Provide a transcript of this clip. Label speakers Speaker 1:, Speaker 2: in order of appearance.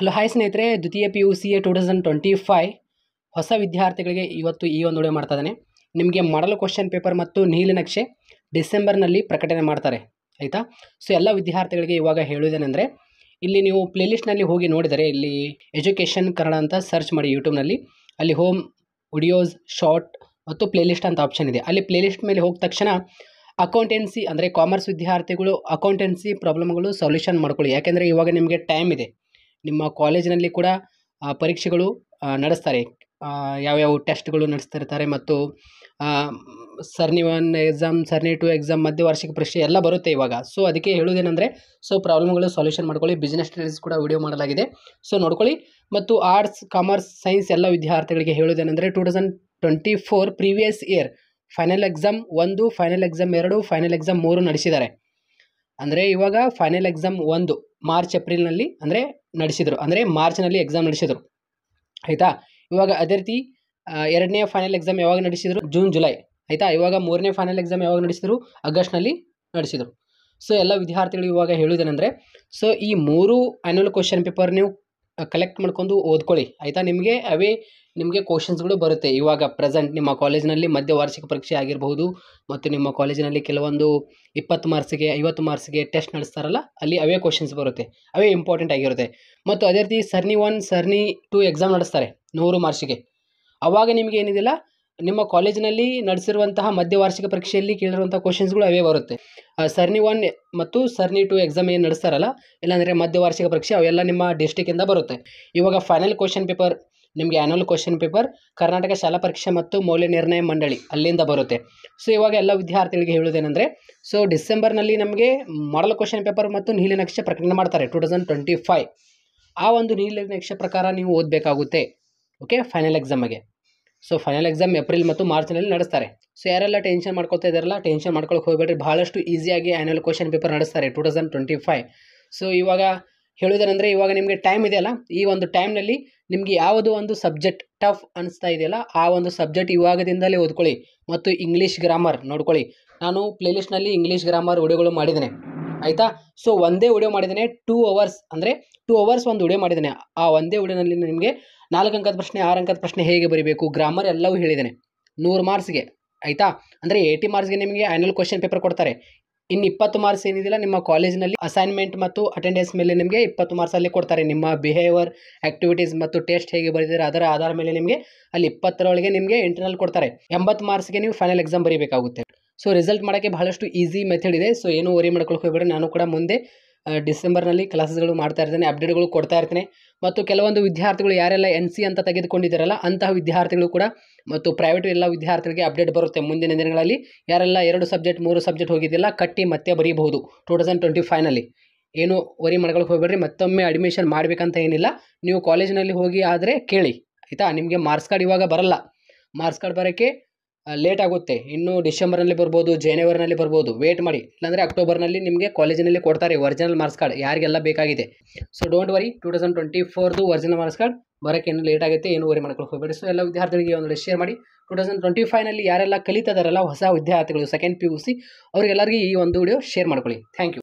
Speaker 1: Hello hi ಸ್ನೇಹಿತರೆ, ದ್ವಿತೀಯ P U C 2025 ಹೊಸ ವಿದ್ಯಾರ್ಥಿಗಳಿಗೆ ಇವತ್ತು ಈ ಒಂದು ವಿಡಿಯೋ ಮಾಡ್ತಾ ಇದ್ದೇನೆ. ನಿಮಗೆ ಮಾಡಲ್ ಕ್ವಶನ್ ಪೇಪರ್ ಮತ್ತು ನೀಲನಕ್ಷೆ ಡಿಸೆಂಬರ್ನಲ್ಲಿ ಪ್ರಕಟಣೆ ಮಾಡ್ತಾರೆ, ಆಯಿತಾ. ಸೊ ಎಲ್ಲ ವಿದ್ಯಾರ್ಥಿಗಳಿಗೆ ಇವಾಗ ಹೇಳುವುದೇನೆಂದರೆ, ಇಲ್ಲಿ ನೀವು ಪ್ಲೇಲಿಸ್ಟ್ನಲ್ಲಿ ಹೋಗಿ ನೋಡಿದರೆ ಇಲ್ಲಿ ಎಜುಕೇಷನ್ ಕನ್ನಡ ಅಂತ ಸರ್ಚ್ ಮಾಡಿ ಯೂಟ್ಯೂಬ್ನಲ್ಲಿ. ಅಲ್ಲಿ ಹೋಮ್, ವಿಡಿಯೋಸ್, ಶಾರ್ಟ್ ಮತ್ತು ಪ್ಲೇಲಿಸ್ಟ್ ಅಂತ ಆಪ್ಷನ್ ಇದೆ. ಅಲ್ಲಿ ಪ್ಲೇಲಿಸ್ಟ್ ಮೇಲೆ ಹೋದ ತಕ್ಷಣ ಅಕೌಂಟೆನ್ಸಿ ಅಂದರೆ ಕಾಮರ್ಸ್ ವಿದ್ಯಾರ್ಥಿಗಳು ಅಕೌಂಟೆನ್ಸಿ ಪ್ರಾಬ್ಲಮ್ಗಳು ಸೊಲ್ಯೂಷನ್ ಮಾಡ್ಕೊಳ್ಳಿ. ಯಾಕೆಂದರೆ ಇವಾಗ ನಿಮಗೆ ಟೈಮ್ ಇದೆ. ನಿಮ್ಮ ಕಾಲೇಜಿನಲ್ಲಿ ಕೂಡ ಪರೀಕ್ಷೆಗಳು ನಡೆಸ್ತಾರೆ, ಯಾವ್ಯಾವ ಟೆಸ್ಟ್ಗಳು ನಡೆಸ್ತಿರ್ತಾರೆ ಮತ್ತು ಸರ್ನಿ 1 ಎಕ್ಸಾಮ್, ಸರ್ನಿ 2 ಎಕ್ಸಾಮ್, ಮಧ್ಯವಾರ್ಷಿಕ ಪರೀಕ್ಷೆ ಎಲ್ಲ ಬರುತ್ತೆ ಇವಾಗ. ಸೊ ಅದಕ್ಕೆ ಹೇಳುವುದೇನೆಂದರೆ, ಸೊ ಪ್ರಾಬ್ಲಮ್ಗಳು ಸೊಲ್ಯೂಷನ್ ಮಾಡ್ಕೊಳ್ಳಿ. ಬಿಸ್ನೆಸ್ ಸ್ಟಡೀಸ್ ಕೂಡ ವಿಡಿಯೋ ಮಾಡಲಾಗಿದೆ, ಸೊ ನೋಡ್ಕೊಳ್ಳಿ. ಮತ್ತು ಆರ್ಟ್ಸ್, ಕಾಮರ್ಸ್, ಸೈನ್ಸ್ ಎಲ್ಲ ವಿದ್ಯಾರ್ಥಿಗಳಿಗೆ ಹೇಳುವುದೇನೆಂದರೆ 2024 previous year final exam 1, final exam 2, final exam 3 ನಡೆಸಿದ್ದಾರೆ. ಅಂದರೆ ಇವಾಗ ಫೈನಲ್ ಎಕ್ಸಾಮ್ 1 ಮಾರ್ಚ್ ಏಪ್ರಿಲ್ನಲ್ಲಿ ಅಂದರೆ ನಡೆಸಿದರು, ಅಂದರೆ ಮಾರ್ಚ್ನಲ್ಲಿ ಎಕ್ಸಾಮ್ ನಡೆಸಿದರು, ಆಯಿತಾ. ಇವಾಗ ಅದೇ ರೀತಿ ಎರಡನೇ ಫೈನಲ್ ಎಕ್ಸಾಮ್ ಯಾವಾಗ ನಡೆಸಿದರು? ಜೂನ್ ಜುಲೈ, ಆಯಿತಾ. ಇವಾಗ ಮೂರನೇ ಫೈನಲ್ ಎಕ್ಸಾಮ್ ಯಾವಾಗ ನಡೆಸಿದರು? ಆಗಸ್ಟ್ನಲ್ಲಿ ನಡೆಸಿದರು. ಸೊ ಎಲ್ಲ ವಿದ್ಯಾರ್ಥಿಗಳು ಇವಾಗ ಹೇಳುವುದೇನೆಂದರೆ, ಸೊ ಈ 3 ಆ್ಯನ್ಯುವಲ್ ಕ್ವಶನ್ ಪೇಪರ್ ನೀವು ಕಲೆಕ್ಟ್ ಮಾಡ್ಕೊಂಡು ಓದ್ಕೊಳ್ಳಿ, ಆಯಿತಾ. ನಿಮಗೆ ಕ್ವಶನ್ಸ್ಗಳು ಬರುತ್ತೆ ಇವಾಗ ಪ್ರೆಸೆಂಟ್ ನಿಮ್ಮ ಕಾಲೇಜಿನಲ್ಲಿ ಮಧ್ಯವಾರ್ಷಿಕ ಪರೀಕ್ಷೆ ಆಗಿರಬಹುದು, ಮತ್ತು ನಿಮ್ಮ ಕಾಲೇಜಿನಲ್ಲಿ ಕೆಲವೊಂದು 20 ಮಾರ್ಕ್ಸಿಗೆ 50 ಮಾರ್ಕ್ಸಿಗೆ ಟೆಸ್ಟ್ ನಡೆಸ್ತಾರಲ್ಲ, ಅಲ್ಲಿ ಅವೇ ಕ್ವಶನ್ಸ್ ಬರುತ್ತೆ, ಅವೇ ಇಂಪಾರ್ಟೆಂಟ್ ಆಗಿರುತ್ತೆ. ಮತ್ತು ಅದೇ ರೀತಿ ಸರ್ನಿ 1, ಸರ್ನಿ 2 ಎಕ್ಸಾಮ್ ನಡೆಸ್ತಾರೆ 100 ಮಾರ್ಕ್ಸಿಗೆ. ಆವಾಗ ನಿಮಗೆ ಏನಿದೆಯಲ್ಲ, ನಿಮ್ಮ ಕಾಲೇಜಿನಲ್ಲಿ ನಡೆಸಿರುವಂತಹ ಮಧ್ಯವಾರ್ಷಿಕ ಪರೀಕ್ಷೆಯಲ್ಲಿ ಕೇಳಿರುವಂಥ ಕ್ವಶನ್ಸ್ಗಳು ಅವೇ ಬರುತ್ತೆ. ಸರ್ನಿ 1 ಮತ್ತು ಸರ್ನಿ 2 ಎಕ್ಸಾಮ್ ಏನು ನಡೆಸ್ತಾರಲ್ಲ, ಇಲ್ಲಾಂದರೆ ಮಧ್ಯವಾರ್ಷಿಕ ಪರೀಕ್ಷೆ, ಅವೆಲ್ಲ ನಿಮ್ಮ ಡಿಸ್ಟಿಕ್ಕಿಂದ ಬರುತ್ತೆ. ಇವಾಗ ಫೈನಲ್ ಕ್ವಶನ್ ಪೇಪರ್ ನಿಮಗೆ ಆ್ಯನ್ಯುವಲ್ ಕ್ವಶನ್ ಪೇಪರ್ ಕರ್ನಾಟಕ ಶಾಲಾ ಪರೀಕ್ಷೆ ಮತ್ತು ಮೌಲ್ಯ ನಿರ್ಣಯ ಮಂಡಳಿ ಅಲ್ಲಿಂದ ಬರುತ್ತೆ. ಸೊ ಇವಾಗ ಎಲ್ಲ ವಿದ್ಯಾರ್ಥಿಗಳಿಗೆ ಹೇಳುವುದೇನೆಂದರೆ, ಸೊ ಡಿಸೆಂಬರ್ನಲ್ಲಿ ನಮಗೆ ಮಾಡಲ್ ಕ್ವಶನ್ ಪೇಪರ್ ಮತ್ತು ನೀಲನಕ್ಷೆ ಪ್ರಕಟಣೆ ಮಾಡ್ತಾರೆ 2025. ಆ ಒಂದು ನೀಲನಕ್ಷೆ ಪ್ರಕಾರ ನೀವು ಓದಬೇಕಾಗುತ್ತೆ, ಓಕೆ, ಫೈನಲ್ ಎಕ್ಸಾಮಗೆ. ಸೊ ಫೈನಲ್ ಎಕ್ಸಾಮ್ ಏಪ್ರಿಲ್ ಮತ್ತು ಮಾರ್ಚ್ನಲ್ಲಿ ನಡೆಸ್ತಾರೆ. ಸೊ ಯಾರೆಲ್ಲ ಟೆನ್ಷನ್ ಮಾಡ್ಕೊತಾ ಇದ್ದಾರಲ್ಲ, ಟೆನ್ಷನ್ ಮಾಡ್ಕೊಳಕ್ಕೆ ಹೋಗಬೇಡ್ರಿ. ಭಾಳಷ್ಟು ಈಸಿಯಾಗಿ ಆ್ಯನ್ಯುವಲ್ ಕ್ವಶನ್ ಪೇಪರ್ ನಡೆಸ್ತಾರೆ 2025. ಸೊ ಇವಾಗ ಹೇಳುವುದೇನೆಂದರೆ, ಇವಾಗ ನಿಮಗೆ ಟೈಮ್ ಇದೆಯಲ್ಲ, ಈ ಒಂದು ಟೈಮ್ನಲ್ಲಿ ನಿಮಗೆ ಯಾವುದು ಒಂದು ಸಬ್ಜೆಕ್ಟ್ ಟಫ್ ಅನಿಸ್ತಾ ಇದೆಯಲ್ಲ, ಆ ಒಂದು ಸಬ್ಜೆಕ್ಟ್ ಇವಾಗದಿಂದಲೇ ಓದ್ಕೊಳ್ಳಿ. ಮತ್ತು ಇಂಗ್ಲೀಷ್ ಗ್ರಾಮರ್ ನೋಡ್ಕೊಳ್ಳಿ. ನಾನು ಪ್ಲೇಲಿಸ್ಟ್ನಲ್ಲಿ ಇಂಗ್ಲೀಷ್ ಗ್ರಾಮರ್ ವಿಡಿಯೋಗಳು ಮಾಡಿದ್ದೇನೆ, ಆಯಿತಾ. ಸೊ ಒಂದೇ ವಿಡಿಯೋ ಮಾಡಿದ್ದೇನೆ, 2 ಅವರ್ಸ್, ಅಂದರೆ 2 ಅವರ್ಸ್ ಒಂದು ವಿಡಿಯೋ ಮಾಡಿದ್ದೇನೆ. ಆ ಒಂದೇ ವಿಡಿಯೋನಲ್ಲಿ ನಿಮಗೆ 4 ಅಂಕದ ಪ್ರಶ್ನೆ, 6 ಅಂಕದ ಪ್ರಶ್ನೆ ಹೇಗೆ ಬರೀಬೇಕು, ಗ್ರಾಮರ್ ಎಲ್ಲವೂ ಹೇಳಿದ್ದೇನೆ 100 ಮಾರ್ಕ್ಸ್ಗೆ, ಆಯಿತಾ. ಅಂದರೆ 80 ಮಾರ್ಕ್ಸ್ಗೆ ನಿಮಗೆ ಆ್ಯನ್ಯುವಲ್ ಕ್ವಶನ್ ಪೇಪರ್ ಕೊಡ್ತಾರೆ. ಇನ್ನು 20 ಮಾರ್ಕ್ಸ್ ಏನಿದೆಯಲ್ಲ, ನಿಮ್ಮ ಕಾಲೇಜಿನಲ್ಲಿ ಅಸೈನ್ಮೆಂಟ್ ಮತ್ತು ಅಟೆಂಡೆನ್ಸ್ ಮೇಲೆ ನಿಮಗೆ 20 ಮಾರ್ಕ್ಸಲ್ಲಿ ಕೊಡ್ತಾರೆ. ನಿಮ್ಮ ಬಿಹೇವಿಯರ್, ಆ್ಯಕ್ಟಿವಿಟೀಸ್ ಮತ್ತು ಟೆಸ್ಟ್ ಹೇಗೆ ಬರೆದಿದ್ದಾರೆ ಅದರ ಆಧಾರ ಮೇಲೆ ನಿಮಗೆ ಅಲ್ಲಿ 20ರೊಳಗೆ ನಿಮಗೆ ಇಂಟರ್ನಲ್ ಕೊಡ್ತಾರೆ. 80 ಮಾರ್ಕ್ಸ್ಗೆ ನೀವು ಫೈನಲ್ ಎಕ್ಸಾಮ್ ಬರೀಬೇಕಾಗುತ್ತೆ. ಸೊ ರಿಸಲ್ಟ್ ಮಾಡೋಕ್ಕೆ ಬಹಳಷ್ಟು ಈಸಿ ಮೆಥಡ್ ಇದೆ. ಸೊ ಏನು ವರಿ ಮಾಡ್ಕೊಳ್ಳೋಕೆ ಹೋಗಬೇಡಿ. ನಾನು ಕೂಡ ಮುಂದೆ ಡಿಸೆಂಬರ್ನಲ್ಲಿ ಕ್ಲಾಸಸ್ಗಳು ಮಾಡ್ತಾ ಇರ್ತೇನೆ, ಅಪ್ಡೇಟ್ಗಳು ಕೊಡ್ತಾ ಇರ್ತೇನೆ. ಮತ್ತು ಕೆಲವೊಂದು ವಿದ್ಯಾರ್ಥಿಗಳು ಯಾರೆಲ್ಲ NC ಅಂತ ತೆಗೆದುಕೊಂಡಿದ್ದಾರಲ್ಲ, ಅಂತಹ ವಿದ್ಯಾರ್ಥಿಗಳು ಕೂಡ ಮತ್ತು ಪ್ರೈವೇಟು ಎಲ್ಲ ವಿದ್ಯಾರ್ಥಿಗಳಿಗೆ ಅಪ್ಡೇಟ್ ಬರುತ್ತೆ ಮುಂದಿನ ದಿನಗಳಲ್ಲಿ. ಯಾರೆಲ್ಲ 2 ಸಬ್ಜೆಕ್ಟ್ 3 ಸಬ್ಜೆಕ್ಟ್ ಹೋಗಿದ್ದಿಲ್ಲ, ಕಟ್ಟಿ ಮತ್ತೆ ಬರೀಬಹುದು 2025ನಲ್ಲಿ. ಏನು ವರಿ ಮಾಡ್ಕೊಳ್ಳೋಕೆ ಹೋಗಬೇಡ್ರಿ. ಮತ್ತೊಮ್ಮೆ ಅಡ್ಮಿಷನ್ ಮಾಡಬೇಕಂತ ಏನಿಲ್ಲ, ನೀವು ಕಾಲೇಜಿನಲ್ಲಿ ಹೋಗಿ ಆದರೆ ಕೇಳಿ, ಆಯಿತಾ. ನಿಮಗೆ ಮಾರ್ಕ್ಸ್ ಕಾರ್ಡ್ ಇವಾಗ ಬರಲ್ಲ, ಮಾರ್ಕ್ಸ್ ಕಾರ್ಡ್ ಬರೋಕ್ಕೆ ಲೇಟ್ ಆಗುತ್ತೆ. ಇನ್ನು ಡಿಸೆಂಬರ್ನಲ್ಲಿ ಬರ್ಬೋದು, ಜನವರಿನಲ್ಲಿ ಬರ್ಬೋದು, ವೇಟ್ ಮಾಡಿ. ಇಲ್ಲಾಂದರೆ ಅಕ್ಟೋಬರ್ನಲ್ಲಿ ನಿಮಗೆ ಕಾಲೇಜಿನಲ್ಲಿ ಕೊಡ್ತಾರೆ ಒರಿಜಿನಲ್ ಮಾರ್ಕ್ಸ್ ಕಾರ್ಡ್, ಯಾರಿಗೆಲ್ಲ ಬೇಕಾಗಿದೆ. ಸೊ ಡೋಂಟ್ ವರಿ, 2024ದು ಒರಿಜಿನಲ್ ಮಾರ್ಕ್ಸ್ ಕಾರ್ಡ್ ಬರೋಕ್ಕೆ ಏನು ಲೇಟ್ ಆಗುತ್ತೆ, ಏನು ವರಿ ಮಾಡ್ಕೊಳ್ಳೋಕೆ ಹೋಗಬೇಡಿ. ಸೊ ಎಲ್ಲ ವಿದ್ಯಾರ್ಥಿಗಳಿಗೆ ಒಂದು ಶೇರ್ ಮಾಡಿ. 2025ನಲ್ಲಿ ಯಾರೆಲ್ಲ ಕಲಿತಾ ಇದ್ದಾರಲ್ಲ ಹೊಸ ವಿದ್ಯಾರ್ಥಿಗಳು, ಸೆಕೆಂಡ್ PUC, ಅವರಿಗೆಲ್ಲರಿಗೂ ಈ ಒಂದು ವಿಡಿಯೋ ಶೇರ್ ಮಾಡ್ಕೊಳ್ಳಿ. Thank you.